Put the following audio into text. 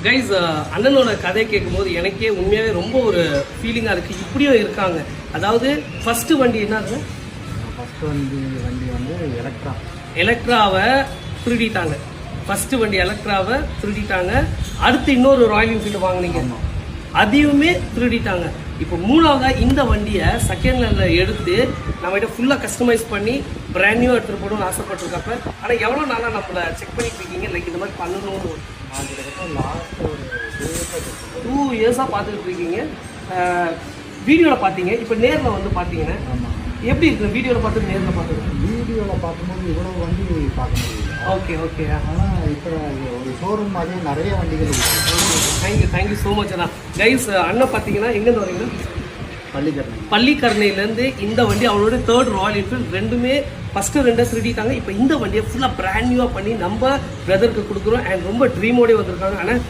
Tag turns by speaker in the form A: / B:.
A: Guys அண்ணனோட கதை கேட்கும்போது எனக்கே உண்மையாகவே ரொம்ப ஒரு ஃபீலிங்காக இருக்குது. இப்படியும் இருக்காங்க. அதாவது ஃபஸ்ட்டு வண்டி என்னது?
B: ஃபஸ்ட்டு வண்டி வந்து
A: எலக்ட்ராவை திருடிட்டாங்க. ஃபஸ்ட்டு வண்டி எலக்ட்ராவை திருடிட்டாங்க. அடுத்து இன்னொரு ராயல் என்ஃபீல்டு வாங்கினீங்க, அதையுமே திருடிட்டாங்க. இப்போ மூணாவதாக இந்த வண்டியை செகண்ட் ஹேண்டில் எடுத்து நம்மகிட்ட ஃபுல்லாக கஸ்டமைஸ் பண்ணி பிராண்ட் நியூ எடுத்துகிட்டு போகணும்னு ஆசைப்பட்டிருக்கப்ப, ஆனால் எவ்வளோ நாளாக நம்மளை செக் பண்ணிட்டு இருக்கீங்க லைக் இந்த மாதிரி பண்ணணும்னு?
B: லாஸ்ட் ஒரு
A: 2 இயர்ஸாக பார்த்துக்கிட்டு இருக்கீங்க. வீடியோவில் பார்த்தீங்க, இப்போ நேரில் வந்து பார்த்தீங்கன்னா எப்படி இருக்குது? வீடியோவில் பார்த்துட்டு நேரில் பார்த்துருக்கேன்.
B: வீடியோவில் பார்க்கும்போது இவ்வளோ வண்டி பார்க்க முடியல.
A: Okay okay.
B: ஆனால் இப்போ ஒரு ஷோரூம் மாதிரி நிறைய வண்டிகள் இருக்குது.
A: தேங்க்யூ ஸோ மச் அண்ணா. கைஸ் அண்ணன் பார்த்தீங்கன்னா எங்கேருந்து வரீங்க? பள்ளிக்கரணையிலேருந்து. இந்த வண்டி அவளோட 3rd ராயல் என்ஃபீல்டு. ரெண்டுமே ஃபஸ்ட்டு 2 திருடிட்டாங்க. இப்போ இந்த வண்டியை ஃபுல்லாக பிராண்ட் நியூவாக பண்ணி நம்ம பிரதருக்கு கொடுக்குறோம். அண்ட் ரொம்ப ட்ரீமோடய வந்திருக்காங்க. ஆனால்